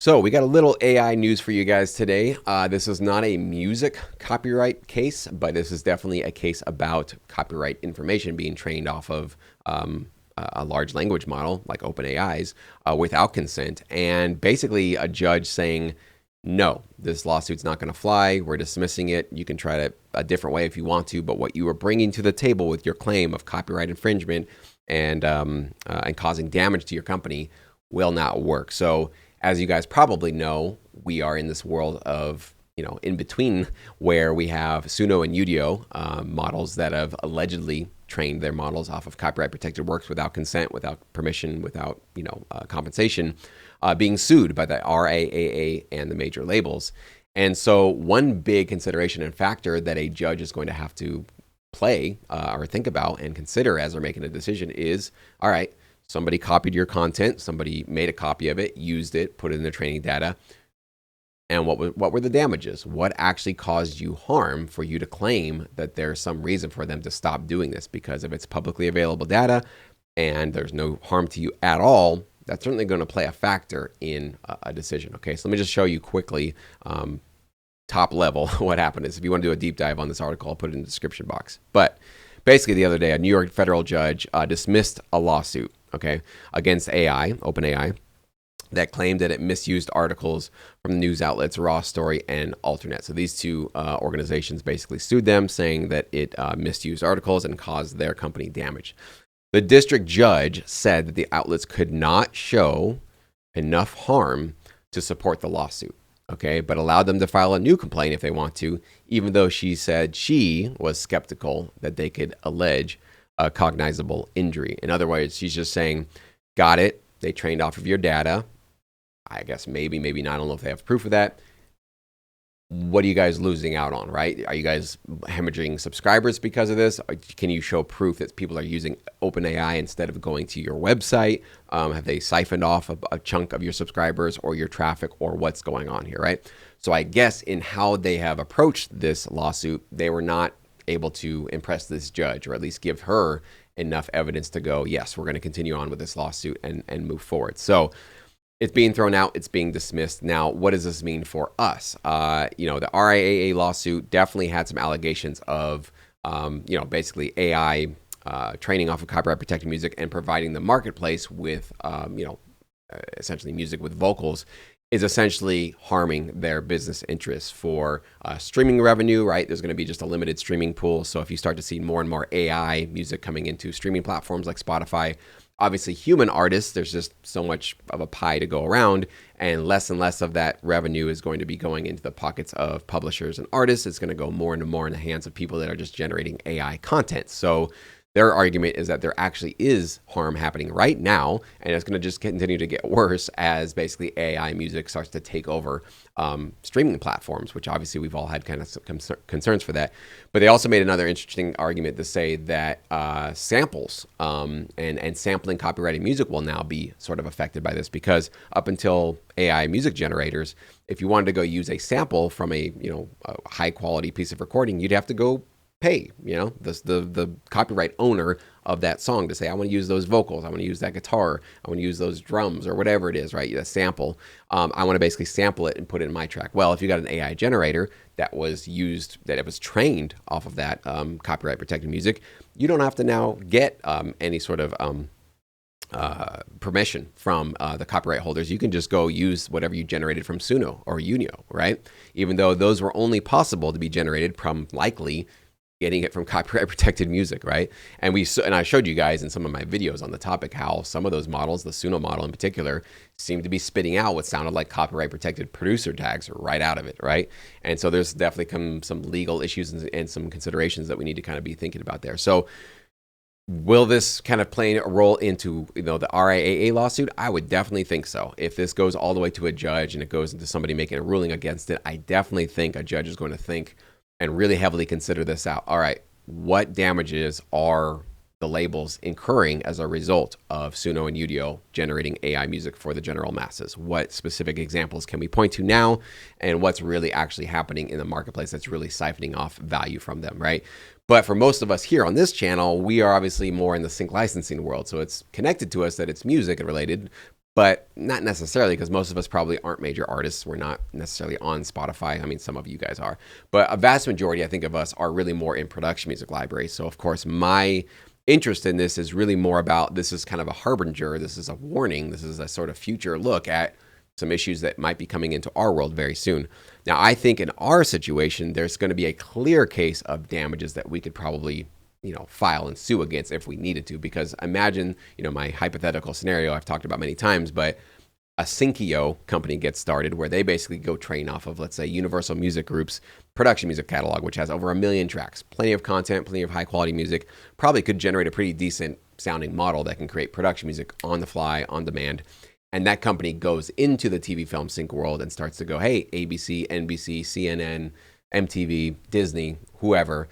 So we got a little AI news for you guys today. This is not a music copyright case, but this is definitely a case about copyright information being trained off of a large language model like OpenAI's without consent. And basically a judge saying, no, this lawsuit's not going to fly. We're dismissing it. You can try it a different way if you want to, but what you are bringing to the table with your claim of copyright infringement and causing damage to your company will not work. So as you guys probably know, we are in this world of, in between, where we have Suno and Udio models that have allegedly trained their models off of copyright protected works without consent, without permission, without, compensation, being sued by the RIAA and the major labels. And so one big consideration and factor that a judge is going to have to play or think about and consider as they're making a decision is, all right, somebody copied your content, somebody made a copy of it, used it, put it in their training data. And what were the damages? What actually caused you harm for you to claim that there's some reason for them to stop doing this? Because if it's publicly available data and there's no harm to you at all, that's certainly going to play a factor in a decision. Okay, so let me just show you quickly, top level, what happened is. If you want to do a deep dive on this article, I'll put it in the description box. But basically the other day, a New York federal judge dismissed a lawsuit, against OpenAI, that claimed that it misused articles from the news outlets Raw Story and Alternate. So these two organizations basically sued them, saying that it misused articles and caused their company damage. The district judge said that the outlets could not show enough harm to support the lawsuit, but allowed them to file a new complaint if they want to, even though she said she was skeptical that they could allege a cognizable injury. In other words, she's just saying, got it, they trained off of your data. I guess maybe not. I don't know if they have proof of that. What are you guys losing out on, right? Are you guys hemorrhaging subscribers because of this? Can you show proof that people are using OpenAI instead of going to your website? Have they siphoned off a chunk of your subscribers or your traffic, or what's going on here, right? So I guess in how they have approached this lawsuit, they were not able to impress this judge, or at least give her enough evidence to go, yes, we're going to continue on with this lawsuit and move forward. So it's being thrown out, it's being dismissed. Now, what does this mean for us? The RIAA lawsuit definitely had some allegations of, basically AI training off of copyright protected music and providing the marketplace with, essentially music with vocals, is essentially harming their business interests for streaming revenue, right? There's going to be just a limited streaming pool. So if you start to see more and more AI music coming into streaming platforms like Spotify, obviously human artists, there's just so much of a pie to go around, and less of that revenue is going to be going into the pockets of publishers and artists. It's going to go more and more in the hands of people that are just generating AI content. So their argument is that there actually is harm happening right now, and it's going to just continue to get worse as basically AI music starts to take over streaming platforms, which obviously we've all had kind of some concerns for that. But they also made another interesting argument to say that samples and sampling copyrighted music will now be sort of affected by this, because up until AI music generators, if you wanted to go use a sample from a high quality piece of recording, you'd have to go pay, the copyright owner of that song to say, I want to use those vocals, I want to use that guitar, I want to use those drums, or whatever it is, right? A sample. I want to basically sample it and put it in my track. Well, if you got an AI generator that was used, that it was trained off of that copyright protected music, you don't have to now get any sort of permission from the copyright holders. You can just go use whatever you generated from Suno or Unio, right? Even though those were only possible to be generated from likely getting it from copyright protected music, right? And I showed you guys in some of my videos on the topic how some of those models, the Suno model in particular, seemed to be spitting out what sounded like copyright protected producer tags right out of it, right? And so there's definitely some legal issues and some considerations that we need to kind of be thinking about there. So will this kind of play a role into the RIAA lawsuit? I would definitely think so. If this goes all the way to a judge and it goes into somebody making a ruling against it, I definitely think a judge is going to think and really heavily consider this out. All right, what damages are the labels incurring as a result of Suno and Udio generating AI music for the general masses? What specific examples can we point to now, and what's really actually happening in the marketplace that's really siphoning off value from them, right? But for most of us here on this channel, we are obviously more in the sync licensing world, so it's connected to us that it's music related. but not necessarily, because most of us probably aren't major artists. We're not necessarily on Spotify. I mean, some of you guys are, but a vast majority, I think, of us are really more in production music libraries. So, of course, my interest in this is really more about, this is kind of a harbinger. This is a warning. This is a sort of future look at some issues that might be coming into our world very soon. Now, I think in our situation, there's going to be a clear case of damages that we could probably, file and sue against if we needed to. Because imagine, my hypothetical scenario I've talked about many times, but a Synceo company gets started where they basically go train off of, let's say, Universal Music Group's production music catalog, which has over 1 million tracks, plenty of content, plenty of high quality music, probably could generate a pretty decent sounding model that can create production music on the fly, on demand. And that company goes into the TV film sync world and starts to go, hey, ABC, NBC, CNN, MTV, Disney, whoever,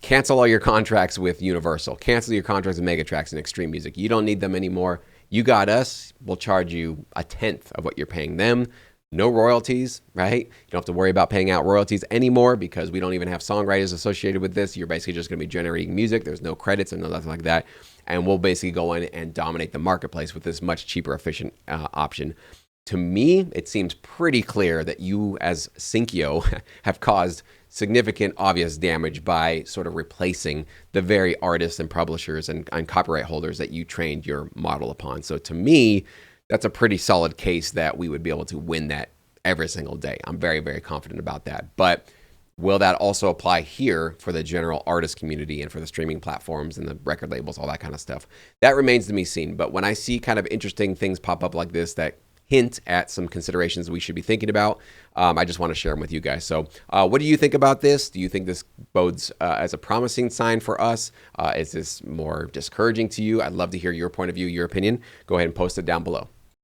cancel all your contracts with Universal, cancel your contracts with Megatrax and Extreme Music. You don't need them anymore. You got us. We'll charge you 1/10 of what you're paying them. No royalties, right? You don't have to worry about paying out royalties anymore because we don't even have songwriters associated with this. You're basically just going to be generating music. There's no credits and nothing like that. And we'll basically go in and dominate the marketplace with this much cheaper, efficient option. To me, it seems pretty clear that you, as Synceo, have caused significant, obvious damage by sort of replacing the very artists and publishers and copyright holders that you trained your model upon. So to me, that's a pretty solid case that we would be able to win that every single day. I'm very, very confident about that. But will that also apply here for the general artist community and for the streaming platforms and the record labels, all that kind of stuff? That remains to be seen. But when I see kind of interesting things pop up like this that hint at some considerations we should be thinking about, I just want to share them with you guys. So what do you think about this? Do you think this bodes as a promising sign for us? Is this more discouraging to you? I'd love to hear your point of view, your opinion. Go ahead and post it down below.